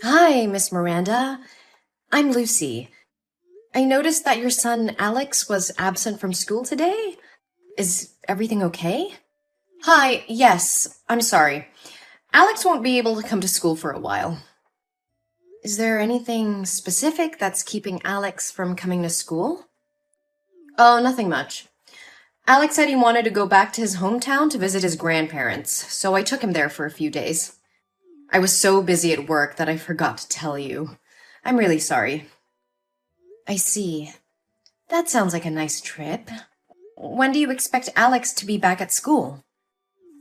Hi, Miss Miranda. I'm Lucy. I noticed that your son Alex was absent from school today. Is everything okay? Hi, yes, I'm sorry. Alex won't be able to come to school for a while. Is there anything specific that's keeping Alex from coming to school? Oh, nothing much. Alex said he wanted to go back to his hometown to visit his grandparents, so I took him there for a few days. I was so busy at work that I forgot to tell you. I'm really sorry. I see. That sounds like a nice trip. When do you expect Alex to be back at school?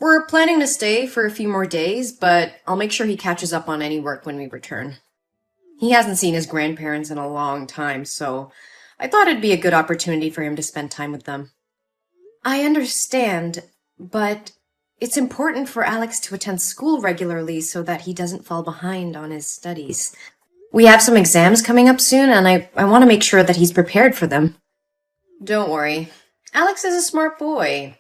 We're planning to stay for a few more days, but I'll make sure he catches up on any work when we return. He hasn't seen his grandparents in a long time, so I thought it'd be a good opportunity for him to spend time with them. I understand, but it's important for Alex to attend school regularly so that he doesn't fall behind on his studies. We have some exams coming up soon, and I want to make sure that he's prepared for them. Don't worry. Alex is a smart boy.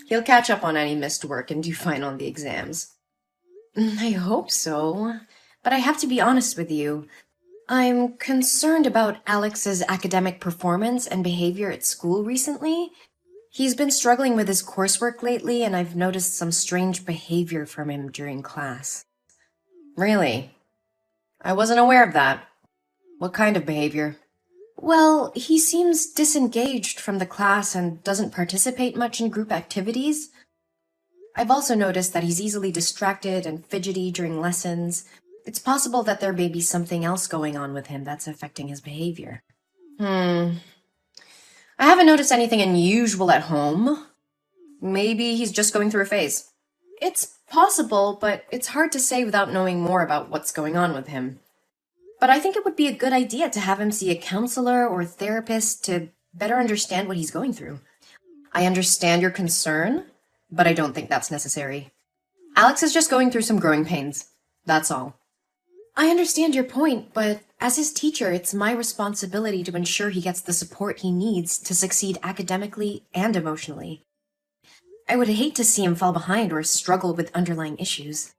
He'll catch up on any missed work and do fine on the exams. I hope so, but I have to be honest with you. I'm concerned about Alex's academic performance and behavior at school recently. He's been struggling with his coursework lately, and I've noticed some strange behavior from him during class. Really? I wasn't aware of that. What kind of behavior? Well, he seems disengaged from the class and doesn't participate much in group activities. I've also noticed that he's easily distracted and fidgety during lessons. It's possible that there may be something else going on with him that's affecting his behavior. I haven't noticed anything unusual at home. Maybe he's just going through a phase. It's possible, but it's hard to say without knowing more about what's going on with him. But I think it would be a good idea to have him see a counselor or therapist to better understand what he's going through. I understand your concern, but I don't think that's necessary. Alex is just going through some growing pains. That's all. I understand your point, but as his teacher, it's my responsibility to ensure he gets the support he needs to succeed academically and emotionally. I would hate to see him fall behind or struggle with underlying issues.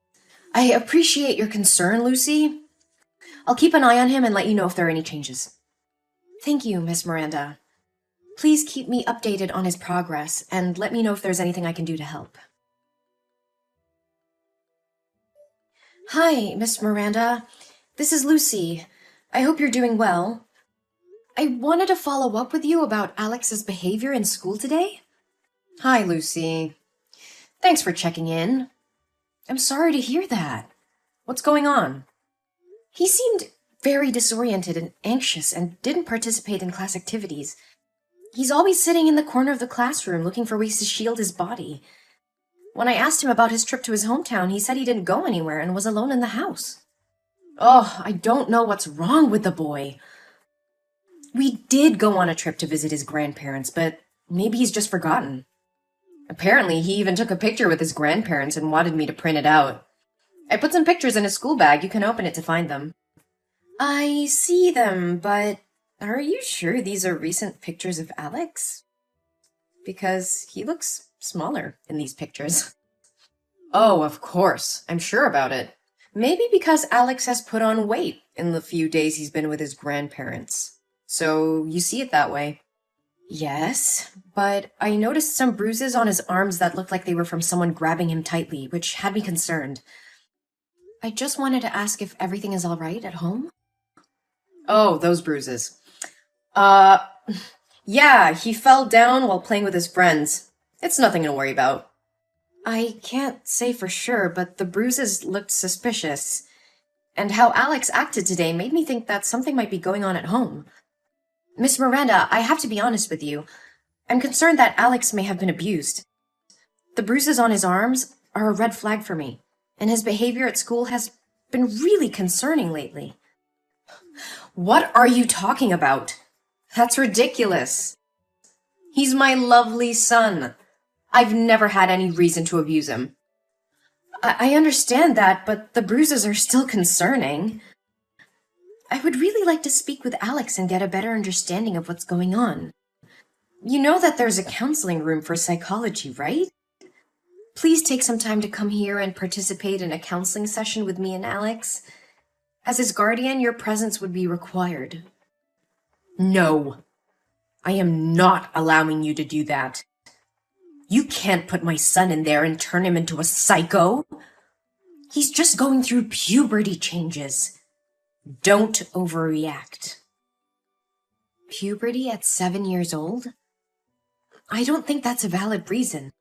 I appreciate your concern, Lucy. I'll keep an eye on him and let you know if there are any changes. Thank you, Miss Miranda. Please keep me updated on his progress and let me know if there's anything I can do to help. Hi, Miss Miranda. This is Lucy. I hope you're doing well. I wanted to follow up with you about Alex's behavior in school today. Hi, Lucy. Thanks for checking in. I'm sorry to hear that. What's going on? He seemed very disoriented and anxious and didn't participate in class activities. He's always sitting in the corner of the classroom looking for ways to shield his body. When I asked him about his trip to his hometown, he said he didn't go anywhere and was alone in the house. Oh, I don't know what's wrong with the boy. We did go on a trip to visit his grandparents, but maybe he's just forgotten. Apparently, he even took a picture with his grandparents and wanted me to print it out. I put some pictures in his school bag. You can open it to find them. I see them, but are you sure these are recent pictures of Alex? Because he looks smaller in these pictures. Oh, of course. I'm sure about it. Maybe because Alex has put on weight in the few days he's been with his grandparents. So you see it that way. Yes, but I noticed some bruises on his arms that looked like they were from someone grabbing him tightly, which had me concerned. I just wanted to ask if everything is all right at home. Oh, those bruises. Yeah, he fell down while playing with his friends. It's nothing to worry about. I can't say for sure, but the bruises looked suspicious. And how Alex acted today made me think that something might be going on at home. Miss Miranda, I have to be honest with you. I'm concerned that Alex may have been abused. The bruises on his arms are a red flag for me, and his behavior at school has been really concerning lately. What are you talking about? That's ridiculous. He's my lovely son. I've never had any reason to abuse him. I understand that, but the bruises are still concerning. I would really like to speak with Alex and get a better understanding of what's going on. You know that there's a counseling room for psychology, right? Please take some time to come here and participate in a counseling session with me and Alex. As his guardian, your presence would be required. No, I am not allowing you to do that. You can't put my son in there and turn him into a psycho. He's just going through puberty changes. Don't overreact. Puberty at 7 years old? I don't think that's a valid reason.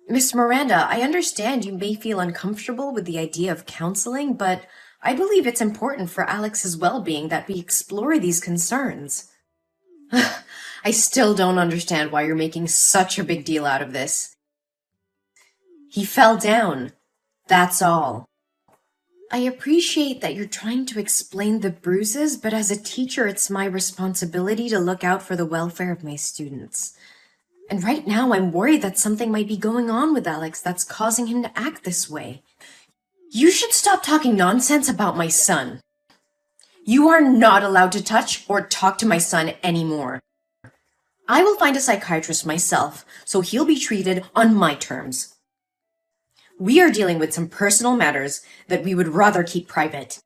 Miss Miranda, I understand you may feel uncomfortable with the idea of counseling, but I believe it's important for Alex's well-being that we explore these concerns. I still don't understand why you're making such a big deal out of this. He fell down. That's all. I appreciate that you're trying to explain the bruises, but as a teacher, it's my responsibility to look out for the welfare of my students. And right now, I'm worried that something might be going on with Alex that's causing him to act this way. You should stop talking nonsense about my son. You are not allowed to touch or talk to my son anymore. I will find a psychiatrist myself, so he'll be treated on my terms. We are dealing with some personal matters that we would rather keep private.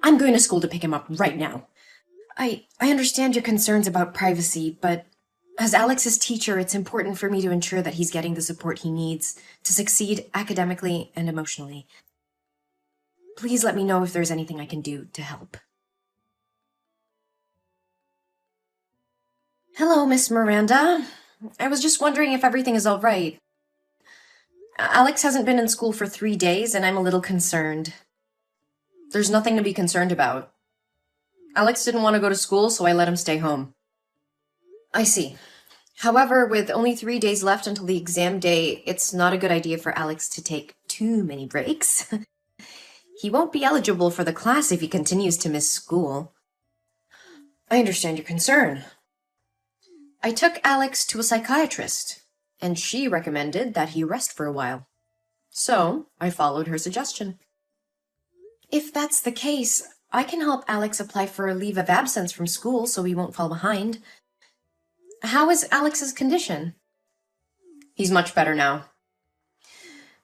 I'm going to school to pick him up right now. I understand your concerns about privacy, but as Alex's teacher, it's important for me to ensure that he's getting the support he needs to succeed academically and emotionally. Please let me know if there's anything I can do to help. Hello, Miss Miranda. I was just wondering if everything is all right. Alex hasn't been in school for 3 days, and I'm a little concerned. There's nothing to be concerned about. Alex didn't want to go to school, so I let him stay home. I see. However, with only 3 days left until the exam day, it's not a good idea for Alex to take too many breaks. He won't be eligible for the class if he continues to miss school. I understand your concern. I took Alex to a psychiatrist, and she recommended that he rest for a while. So, I followed her suggestion. If that's the case, I can help Alex apply for a leave of absence from school so he won't fall behind. How is Alex's condition? He's much better now.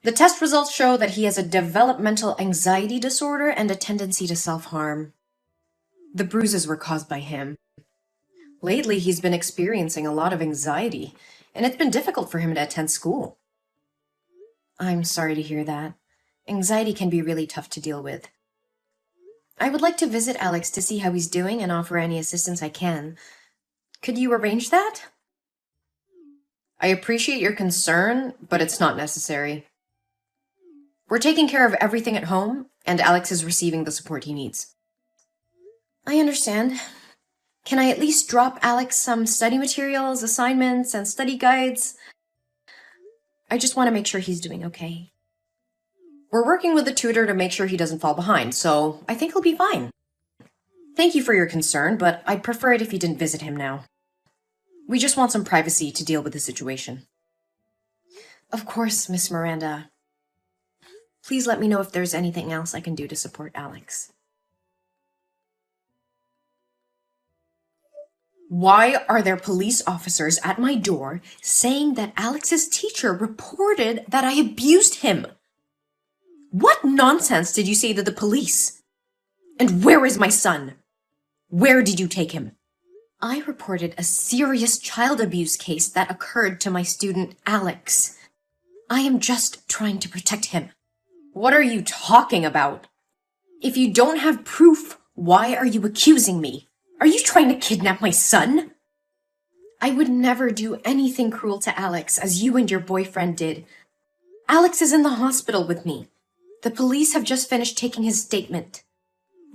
The test results show that he has a developmental anxiety disorder and a tendency to self-harm. The bruises were caused by him. Lately, he's been experiencing a lot of anxiety, and it's been difficult for him to attend school. I'm sorry to hear that. Anxiety can be really tough to deal with. I would like to visit Alex to see how he's doing and offer any assistance I can. Could you arrange that? I appreciate your concern, but it's not necessary. We're taking care of everything at home, and Alex is receiving the support he needs. I understand. Can I at least drop Alex some study materials, assignments, and study guides? I just want to make sure he's doing okay. We're working with a tutor to make sure he doesn't fall behind, so I think he'll be fine. Thank you for your concern, but I'd prefer it if you didn't visit him now. We just want some privacy to deal with the situation. Of course, Miss Miranda. Please let me know if there's anything else I can do to support Alex. Why are there police officers at my door saying that Alex's teacher reported that I abused him? What nonsense did you say to the police? And where is my son? Where did you take him? I reported a serious child abuse case that occurred to my student Alex. I am just trying to protect him. What are you talking about? If you don't have proof, why are you accusing me? Are you trying to kidnap my son? I would never do anything cruel to Alex as you and your boyfriend did. Alex is in the hospital with me. The police have just finished taking his statement.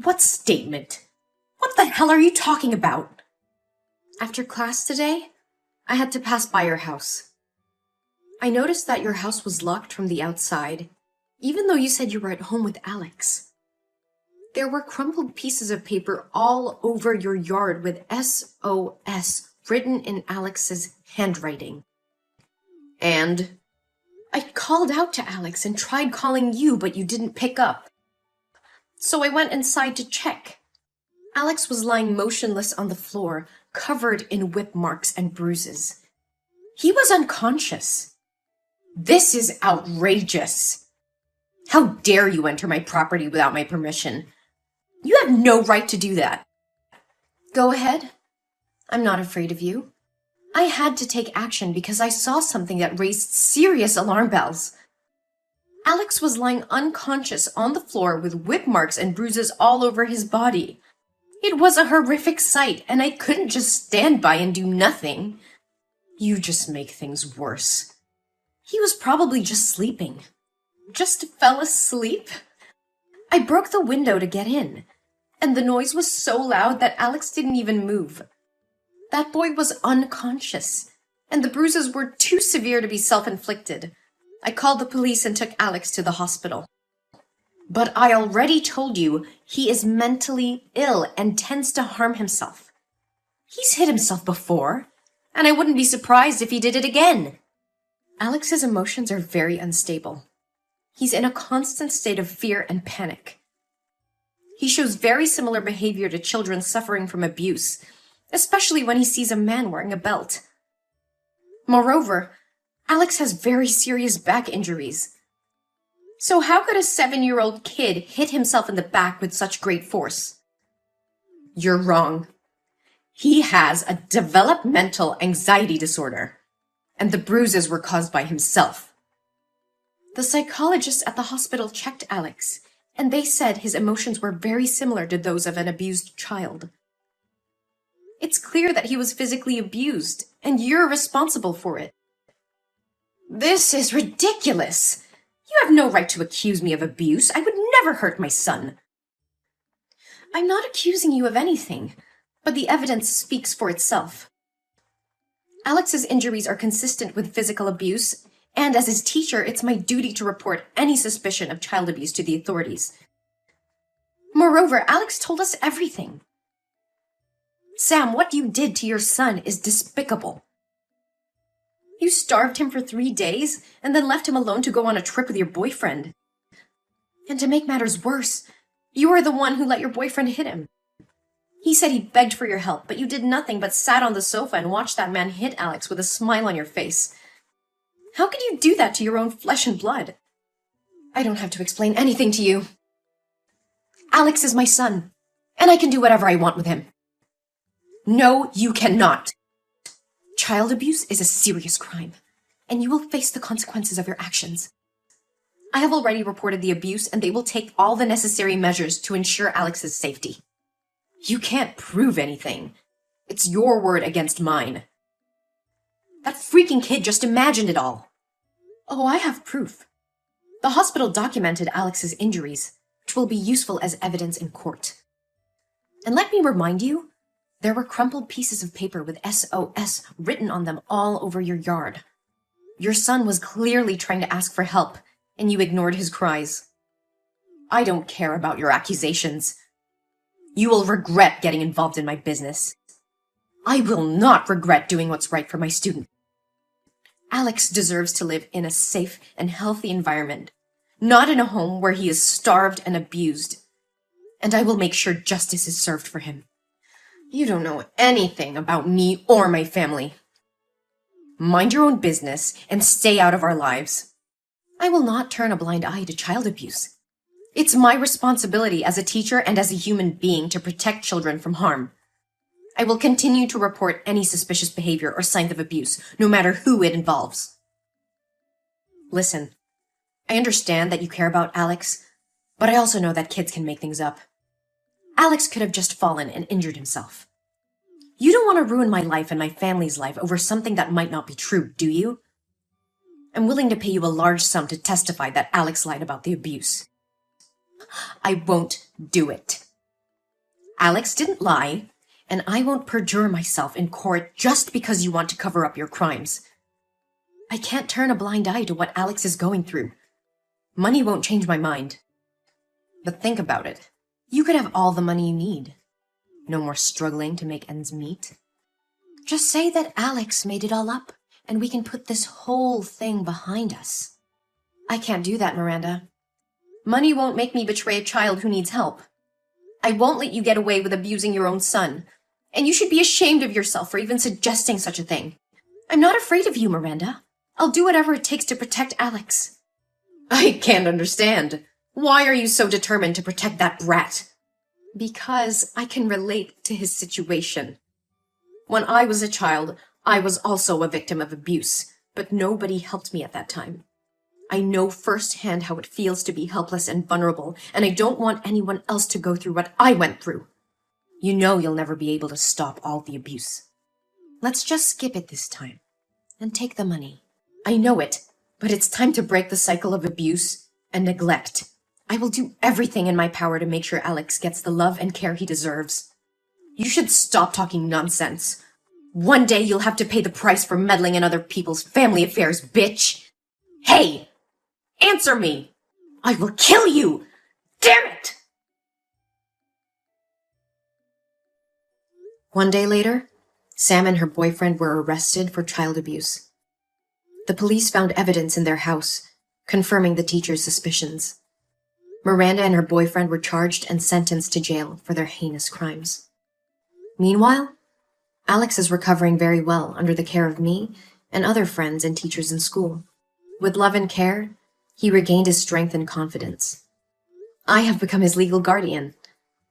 What statement? What the hell are you talking about? After class today, I had to pass by your house. I noticed that your house was locked from the outside, even though you said you were at home with Alex. There were crumpled pieces of paper all over your yard with SOS written in Alex's handwriting. And I called out to Alex and tried calling you, but you didn't pick up. So I went inside to check. Alex was lying motionless on the floor, covered in whip marks and bruises. He was unconscious. This is outrageous. How dare you enter my property without my permission? You have no right to do that. Go ahead. I'm not afraid of you. I had to take action because I saw something that raised serious alarm bells. Alex was lying unconscious on the floor with whip marks and bruises all over his body. It was a horrific sight, and I couldn't just stand by and do nothing. You just make things worse. He was probably just sleeping. Just fell asleep? I broke the window to get in, and the noise was so loud that Alex didn't even move. That boy was unconscious, and the bruises were too severe to be self-inflicted. I called the police and took Alex to the hospital. But I already told you he is mentally ill and tends to harm himself. He's hit himself before, and I wouldn't be surprised if he did it again. Alex's emotions are very unstable. He's in a constant state of fear and panic. He shows very similar behavior to children suffering from abuse, especially when he sees a man wearing a belt. Moreover, Alex has very serious back injuries. So how could a 7-year-old kid hit himself in the back with such great force? You're wrong. He has a developmental anxiety disorder, and the bruises were caused by himself. The psychologists at the hospital checked Alex, and they said his emotions were very similar to those of an abused child. It's clear that he was physically abused, and you're responsible for it. This is ridiculous! You have no right to accuse me of abuse. I would never hurt my son. I'm not accusing you of anything, but the evidence speaks for itself. Alex's injuries are consistent with physical abuse, and as his teacher, it's my duty to report any suspicion of child abuse to the authorities. Moreover, Alex told us everything. Sam, what you did to your son is despicable. You starved him for 3 days and then left him alone to go on a trip with your boyfriend. And to make matters worse, you are the one who let your boyfriend hit him. He said he begged for your help, but you did nothing but sat on the sofa and watched that man hit Alex with a smile on your face. How could you do that to your own flesh and blood? I don't have to explain anything to you. Alex is my son, and I can do whatever I want with him. No, you cannot. Child abuse is a serious crime, and you will face the consequences of your actions. I have already reported the abuse, and they will take all the necessary measures to ensure Alex's safety. You can't prove anything. It's your word against mine. That freaking kid just imagined it all. Oh, I have proof. The hospital documented Alex's injuries, which will be useful as evidence in court. And let me remind you, there were crumpled pieces of paper with SOS written on them all over your yard. Your son was clearly trying to ask for help, and you ignored his cries. I don't care about your accusations. You will regret getting involved in my business. I will not regret doing what's right for my student. Alex deserves to live in a safe and healthy environment, not in a home where he is starved and abused. And I will make sure justice is served for him. You don't know anything about me or my family. Mind your own business and stay out of our lives. I will not turn a blind eye to child abuse. It's my responsibility as a teacher and as a human being to protect children from harm. I will continue to report any suspicious behavior or signs of abuse, no matter who it involves. Listen, I understand that you care about Alex, but I also know that kids can make things up. Alex could have just fallen and injured himself. You don't want to ruin my life and my family's life over something that might not be true, do you? I'm willing to pay you a large sum to testify that Alex lied about the abuse. I won't do it. Alex didn't lie, and I won't perjure myself in court just because you want to cover up your crimes. I can't turn a blind eye to what Alex is going through. Money won't change my mind. But think about it. You could have all the money you need. No more struggling to make ends meet. Just say that Alex made it all up, and we can put this whole thing behind us. I can't do that, Miranda. Money won't make me betray a child who needs help. I won't let you get away with abusing your own son, and you should be ashamed of yourself for even suggesting such a thing. I'm not afraid of you, Miranda. I'll do whatever it takes to protect Alex. I can't understand. Why are you so determined to protect that brat? Because I can relate to his situation. When I was a child, I was also a victim of abuse, but nobody helped me at that time. I know firsthand how it feels to be helpless and vulnerable, and I don't want anyone else to go through what I went through. You know you'll never be able to stop all the abuse. Let's just skip it this time, and take the money. I know it, but it's time to break the cycle of abuse and neglect. I will do everything in my power to make sure Alex gets the love and care he deserves. You should stop talking nonsense. One day you'll have to pay the price for meddling in other people's family affairs, bitch! Hey! Answer me! I will kill you! Damn it! One day later, Sam and her boyfriend were arrested for child abuse. The police found evidence in their house, confirming the teacher's suspicions. Miranda and her boyfriend were charged and sentenced to jail for their heinous crimes. Meanwhile, Alex is recovering very well under the care of me and other friends and teachers in school. With love and care, he regained his strength and confidence. I have become his legal guardian,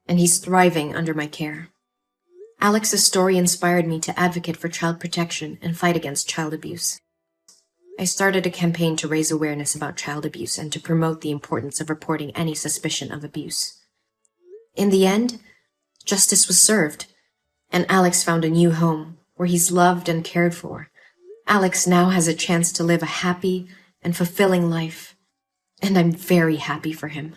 and he's thriving under my care. Alex's story inspired me to advocate for child protection and fight against child abuse. I started a campaign to raise awareness about child abuse and to promote the importance of reporting any suspicion of abuse. In the end, justice was served, and Alex found a new home where he's loved and cared for. Alex now has a chance to live a happy and fulfilling life, and I'm very happy for him.